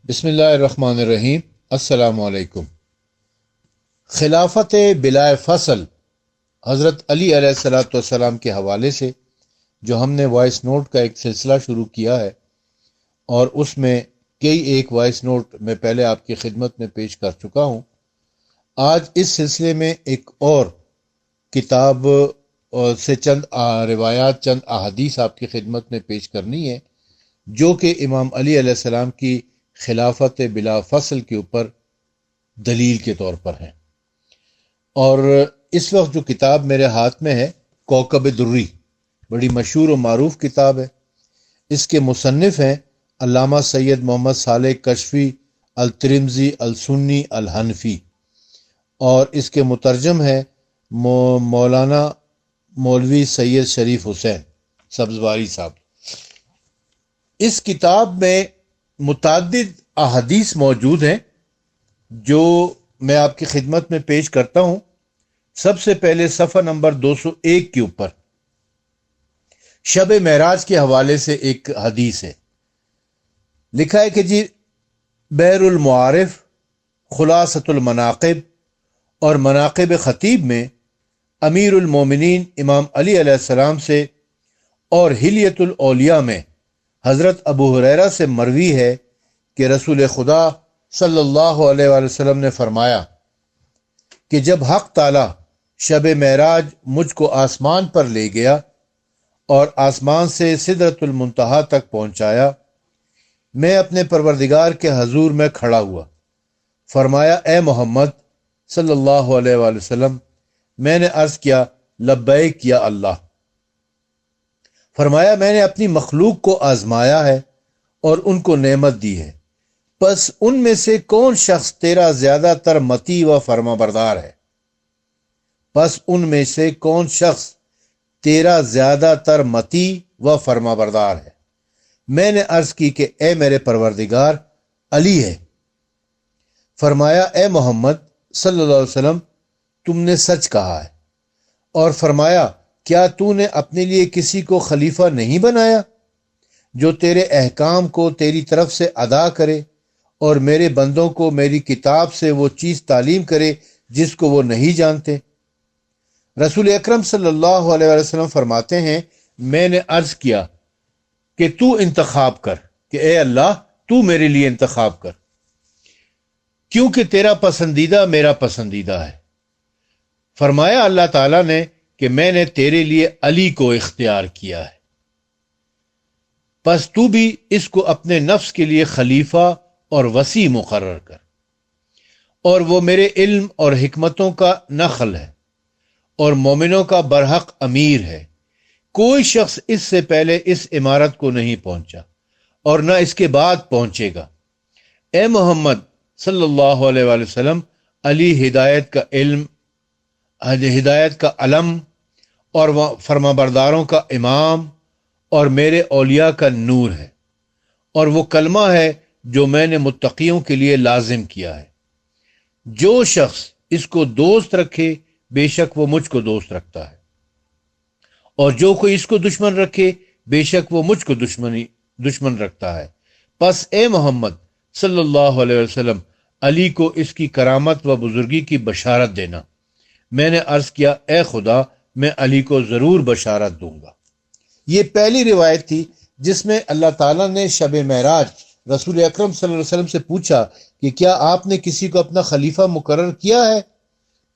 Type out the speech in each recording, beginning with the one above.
بسم اللہ الرحمن الرحیم۔ السلام علیکم۔ خلافت بلا فصل حضرت علی علیہ الصلوۃ والسلام کے حوالے سے جو ہم نے وائس نوٹ کا ایک سلسلہ شروع کیا ہے، اور اس میں کئی ایک وائس نوٹ میں پہلے آپ کی خدمت میں پیش کر چکا ہوں۔ آج اس سلسلے میں ایک اور کتاب سے چند روایات، چند احادیث آپ کی خدمت میں پیش کرنی ہے، جو کہ امام علی علیہ السلام کی خلافت بلا فصل کے اوپر دلیل کے طور پر ہیں۔ اور اس وقت جو کتاب میرے ہاتھ میں ہے، کوکب دری، بڑی مشہور و معروف کتاب ہے۔ اس کے مصنف ہیں علامہ سید محمد صالح کشفی الترمذی السنی الحنفی، اور اس کے مترجم ہیں مولانا مولوی سید شریف حسین سبزواری صاحب۔ اس کتاب میں متعدد احادیث موجود ہیں جو میں آپ کی خدمت میں پیش کرتا ہوں۔ سب سے پہلے صفحہ نمبر 201 کے اوپر شب معراج کے حوالے سے ایک حدیث ہے۔ لکھا ہے کہ جی، بحر المعارف، خلاصۃ المناقب اور مناقب خطیب میں امیر المومنین امام علی علیہ السلام سے، اور حلیۃ الاولیاء میں حضرت ابو ہریرہ سے مروی ہے کہ رسول خدا صلی اللہ علیہ وآلہ وسلم نے فرمایا کہ جب حق تعالی شب معراج مجھ کو آسمان پر لے گیا اور آسمان سے سدرۃ المنتہا تک پہنچایا، میں اپنے پروردگار کے حضور میں کھڑا ہوا۔ فرمایا، اے محمد صلی اللہ علیہ وآلہ وسلم۔ میں نے عرض کیا، لبیک یا اللہ۔ فرمایا، میں نے اپنی مخلوق کو آزمایا ہے اور ان کو نعمت دی ہے، پس ان میں سے کون شخص تیرا زیادہ تر مطیع و فرما بردار ہے؟ پس ان میں سے کون شخص تیرا زیادہ تر مطیع و فرما بردار ہے؟ میں نے عرض کی کہ اے میرے پروردگار، علی ہے۔ فرمایا، اے محمد صلی اللہ علیہ وسلم، تم نے سچ کہا ہے۔ اور فرمایا، کیا تو نے اپنے لیے کسی کو خلیفہ نہیں بنایا جو تیرے احکام کو تیری طرف سے ادا کرے اور میرے بندوں کو میری کتاب سے وہ چیز تعلیم کرے جس کو وہ نہیں جانتے؟ رسول اکرم صلی اللہ علیہ وسلم فرماتے ہیں، میں نے عرض کیا کہ تو انتخاب کر، کہ اے اللہ تو میرے لیے انتخاب کر، کیونکہ تیرا پسندیدہ میرا پسندیدہ ہے۔ فرمایا اللہ تعالیٰ نے کہ میں نے تیرے لیے علی کو اختیار کیا ہے، پس تو بھی اس کو اپنے نفس کے لیے خلیفہ اور وصی مقرر کر، اور وہ میرے علم اور حکمتوں کا نخل ہے اور مومنوں کا برحق امیر ہے۔ کوئی شخص اس سے پہلے اس عمارت کو نہیں پہنچا اور نہ اس کے بعد پہنچے گا۔ اے محمد صلی اللہ علیہ وآلہ وسلم، علی ہدایت کا علم، ہدایت کا علم اور فرما برداروں کا امام اور میرے اولیاء کا نور ہے، اور وہ کلمہ ہے جو میں نے متقیوں کے لیے لازم کیا ہے۔ جو شخص اس کو دوست رکھے بے شک وہ مجھ کو دوست رکھتا ہے، اور جو کوئی اس کو دشمن رکھے بے شک وہ مجھ کو دشمن رکھتا ہے۔ پس اے محمد صلی اللہ علیہ وسلم، علی کو اس کی کرامت و بزرگی کی بشارت دینا۔ میں نے عرض کیا، اے خدا، میں علی کو ضرور بشارت دوں گا۔ یہ پہلی روایت تھی جس میں اللہ تعالیٰ نے شب معراج رسول اکرم صلی اللہ علیہ وسلم سے پوچھا کہ کیا آپ نے کسی کو اپنا خلیفہ مقرر کیا ہے؟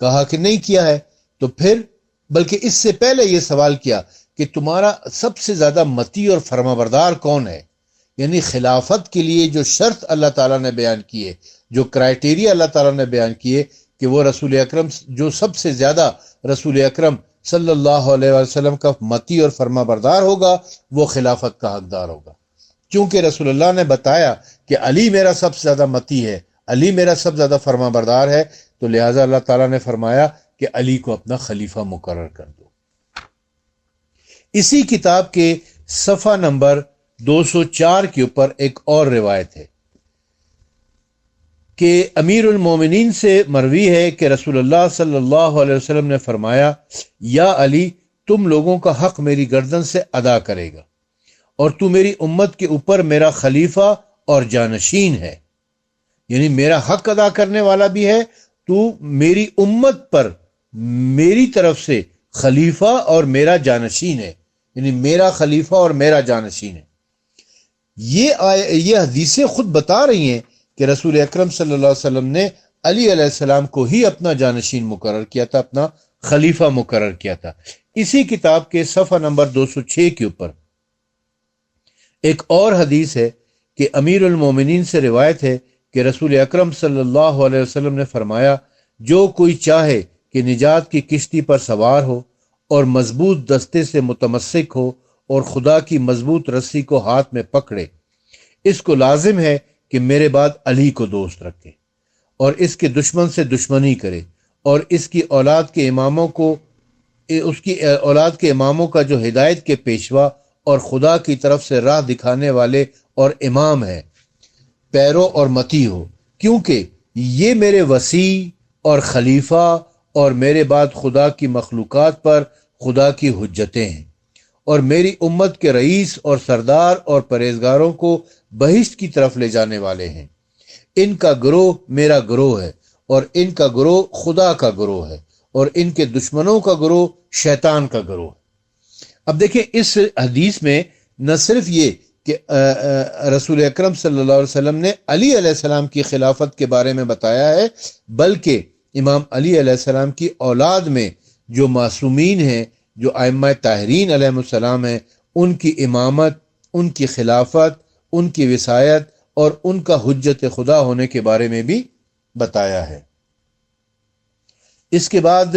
کہا کہ نہیں کیا ہے۔ تو پھر بلکہ اس سے پہلے یہ سوال کیا کہ تمہارا سب سے زیادہ مطیع اور فرما بردار کون ہے؟ یعنی خلافت کے لیے جو شرط اللہ تعالیٰ نے بیان کی ہے، جو کرائٹیریا اللہ تعالیٰ نے بیان کیے کہ وہ رسول اکرم، جو سب سے زیادہ رسول اکرم صلی اللہ علیہ وسلم کا مطیع اور فرما بردار ہوگا، وہ خلافت کا حقدار ہوگا۔ کیونکہ رسول اللہ نے بتایا کہ علی میرا سب سے زیادہ مطیع ہے، علی میرا سب سے زیادہ فرما بردار ہے، تو لہٰذا اللہ تعالیٰ نے فرمایا کہ علی کو اپنا خلیفہ مقرر کر دو۔ اسی کتاب کے صفحہ نمبر 204 کے اوپر ایک اور روایت ہے کہ امیر المومنین سے مروی ہے کہ رسول اللہ صلی اللہ علیہ وسلم نے فرمایا، یا علی، تم لوگوں کا حق میری گردن سے ادا کرے گا، اور تو میری امت کے اوپر میرا خلیفہ اور جانشین ہے۔ یعنی میرا حق ادا کرنے والا بھی ہے، تو میری امت پر میری طرف سے خلیفہ اور میرا جانشین ہے، یعنی میرا خلیفہ اور میرا جانشین ہے۔ یہ حدیثیں خود بتا رہی ہیں کہ رسول اکرم صلی اللہ علیہ وسلم نے علی علیہ السلام کو ہی اپنا جانشین مقرر کیا تھا، اپنا خلیفہ مقرر کیا تھا۔ اسی کتاب کے صفحہ نمبر 206 کے اوپر ایک اور حدیث ہے کہ امیر المومنین سے روایت ہے کہ رسول اکرم صلی اللہ علیہ وسلم نے فرمایا، جو کوئی چاہے کہ نجات کی کشتی پر سوار ہو اور مضبوط دستے سے متمسک ہو اور خدا کی مضبوط رسی کو ہاتھ میں پکڑے، اس کو لازم ہے کہ میرے بعد علی کو دوست رکھے اور اس کے دشمن سے دشمنی کرے، اور اس کی اولاد کے اماموں کا جو ہدایت کے پیشوا اور خدا کی طرف سے راہ دکھانے والے اور امام ہے، پیرو اور متی ہو، کیونکہ یہ میرے وسیع اور خلیفہ اور میرے بعد خدا کی مخلوقات پر خدا کی حجتیں ہیں، اور میری امت کے رئیس اور سردار اور پرہیزگاروں کو بہشت کی طرف لے جانے والے ہیں۔ ان کا گروہ میرا گروہ ہے، اور ان کا گروہ خدا کا گروہ ہے، اور ان کے دشمنوں کا گروہ شیطان کا گروہ ہے۔ اب دیکھیں اس حدیث میں نہ صرف یہ کہ رسول اکرم صلی اللہ علیہ وسلم نے علی علیہ السلام کی خلافت کے بارے میں بتایا ہے، بلکہ امام علی علیہ السلام کی اولاد میں جو معصومین ہیں، جو ائمہ طاہرین علیہ السلام ہیں، ان کی امامت، ان کی خلافت، ان کی وصایت اور ان کا حجت خدا ہونے کے بارے میں بھی بتایا ہے۔ اس کے بعد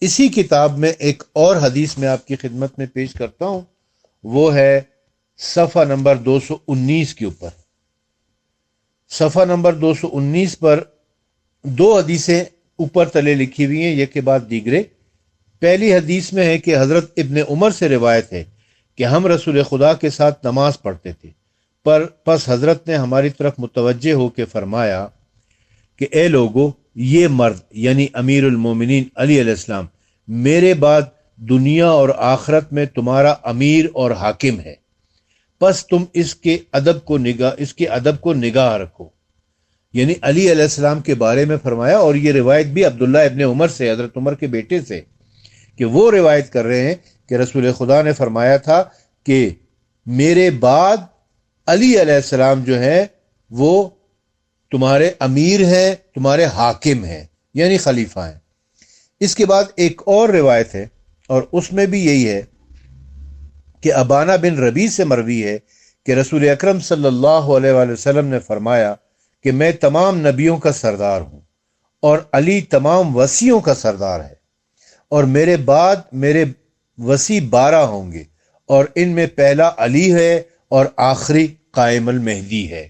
اسی کتاب میں ایک اور حدیث میں آپ کی خدمت میں پیش کرتا ہوں، وہ ہے صفحہ نمبر 219 کے اوپر۔ صفحہ نمبر 219 پر دو حدیثیں اوپر تلے لکھی ہوئی ہیں، یک کے بعد دیگرے۔ پہلی حدیث میں ہے کہ حضرت ابن عمر سے روایت ہے کہ ہم رسول خدا کے ساتھ نماز پڑھتے تھے، پس حضرت نے ہماری طرف متوجہ ہو کے فرمایا کہ اے لوگو، یہ مرد یعنی امیر المومنین علی علیہ السلام میرے بعد دنیا اور آخرت میں تمہارا امیر اور حاکم ہے، پس تم اس کے ادب کو نگاہ رکھو۔ یعنی علی علیہ السلام کے بارے میں فرمایا، اور یہ روایت بھی عبداللہ ابن عمر سے، حضرت عمر کے بیٹے سے، کہ وہ روایت کر رہے ہیں کہ رسول خدا نے فرمایا تھا کہ میرے بعد علی علیہ السلام جو ہے وہ تمہارے امیر ہیں، تمہارے حاکم ہیں، یعنی خلیفہ ہیں۔ اس کے بعد ایک اور روایت ہے، اور اس میں بھی یہی ہے کہ ابانہ بن ربیع سے مروی ہے کہ رسول اکرم صلی اللہ علیہ وآلہ وسلم نے فرمایا کہ میں تمام نبیوں کا سردار ہوں، اور علی تمام وصیوں کا سردار ہے، اور میرے بعد میرے وصی 12 ہوں گے، اور ان میں پہلا علی ہے اور آخری قائم المہدی ہے۔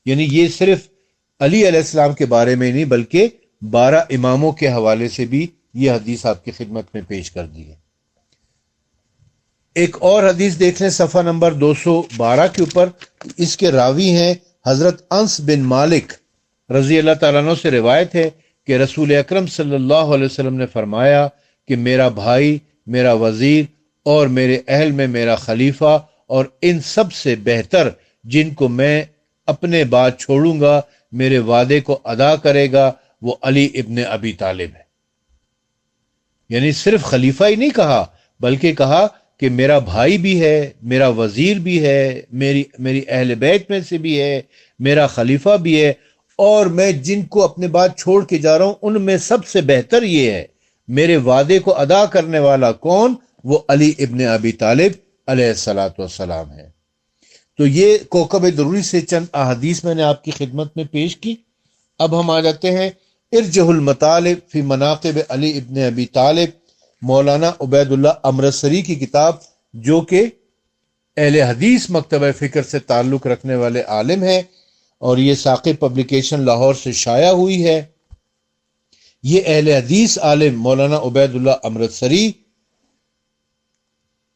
یعنی یہ صرف علی علیہ السلام کے بارے میں نہیں، بلکہ 12 اماموں کے حوالے سے بھی یہ حدیث آپ کی خدمت میں پیش کر دی ہے۔ ایک اور حدیث دیکھ لیں صفحہ نمبر 212 کے اوپر۔ اس کے راوی ہیں حضرت انس بن مالک رضی اللہ تعالیٰ عنہ سے روایت ہے کہ رسول اکرم صلی اللہ علیہ وسلم نے فرمایا کہ میرا بھائی، میرا وزیر اور میرے اہل میں میرا خلیفہ اور ان سب سے بہتر جن کو میں اپنے بعد چھوڑوں گا، میرے وعدے کو ادا کرے گا، وہ علی ابن ابی طالب ہے۔ یعنی صرف خلیفہ ہی نہیں کہا، بلکہ کہا کہ میرا بھائی بھی ہے، میرا وزیر بھی ہے، میری اہل بیت میں سے بھی ہے، میرا خلیفہ بھی ہے، اور میں جن کو اپنے بعد چھوڑ کے جا رہا ہوں ان میں سب سے بہتر یہ ہے، میرے وعدے کو ادا کرنے والا کون؟ وہ علی ابن ابی طالب علیہ الصلاۃ والسلام ہے۔ تو یہ کوکب ضروری سے چند احادیث میں نے آپ کی خدمت میں پیش کی۔ اب ہم آ جاتے ہیں ارجح المطالب فی مناقب علی ابن ابی طالب، مولانا عبید اللہ امرتسری کی کتاب، جو کہ اہل حدیث مکتبہ فکر سے تعلق رکھنے والے عالم ہیں، اور یہ ثاقب پبلیکیشن لاہور سے شائع ہوئی ہے۔ یہ اہل حدیث عالم مولانا عبید اللہ امرتسری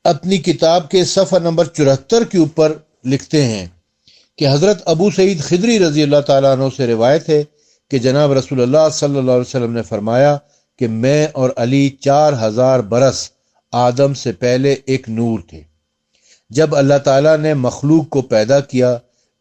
اپنی کتاب کے صفحہ نمبر 74 کے اوپر لکھتے ہیں کہ حضرت ابو سعید خدری رضی اللہ تعالیٰ عنہ سے روایت ہے کہ جناب رسول اللہ صلی اللہ علیہ وسلم نے فرمایا کہ میں اور علی 4000 برس آدم سے پہلے ایک نور تھے۔ جب اللہ تعالیٰ نے مخلوق کو پیدا کیا،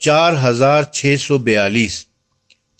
4642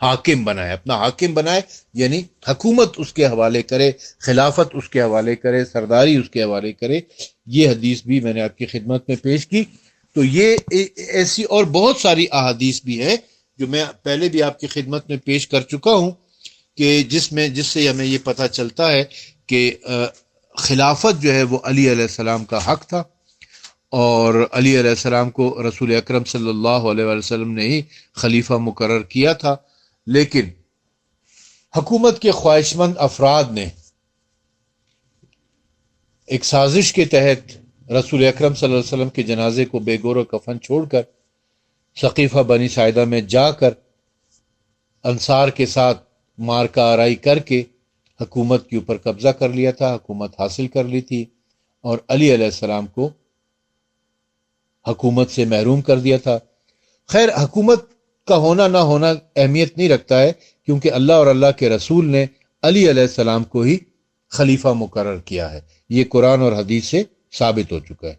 حاکم بنائے، اپنا حاکم بنائے، یعنی حکومت اس کے حوالے کرے، خلافت اس کے حوالے کرے، سرداری اس کے حوالے کرے۔ یہ حدیث بھی میں نے آپ کی خدمت میں پیش کی۔ تو یہ ایسی اور بہت ساری احادیث بھی ہیں جو میں پہلے بھی آپ کی خدمت میں پیش کر چکا ہوں، کہ جس سے ہمیں یہ پتہ چلتا ہے کہ خلافت جو ہے وہ علی علیہ السلام کا حق تھا، اور علی علیہ السلام کو رسول اکرم صلی اللہ علیہ وسلم نے ہی خلیفہ مقرر کیا تھا، لیکن حکومت کے خواہش مند افراد نے ایک سازش کے تحت رسول اکرم صلی اللہ علیہ وسلم کے جنازے کو بے گور و کفن چھوڑ کر ثقیفہ بنی ساعدہ میں جا کر انصار کے ساتھ مارکہ آرائی کر کے حکومت کے اوپر قبضہ کر لیا تھا، حکومت حاصل کر لی تھی، اور علی علیہ السلام کو حکومت سے محروم کر دیا تھا۔ خیر، حکومت کا ہونا نہ ہونا اہمیت نہیں رکھتا ہے، کیونکہ اللہ اور اللہ کے رسول نے علی علیہ السلام کو ہی خلیفہ مقرر کیا ہے۔ یہ قرآن اور حدیث سے ثابت ہو چکا ہے۔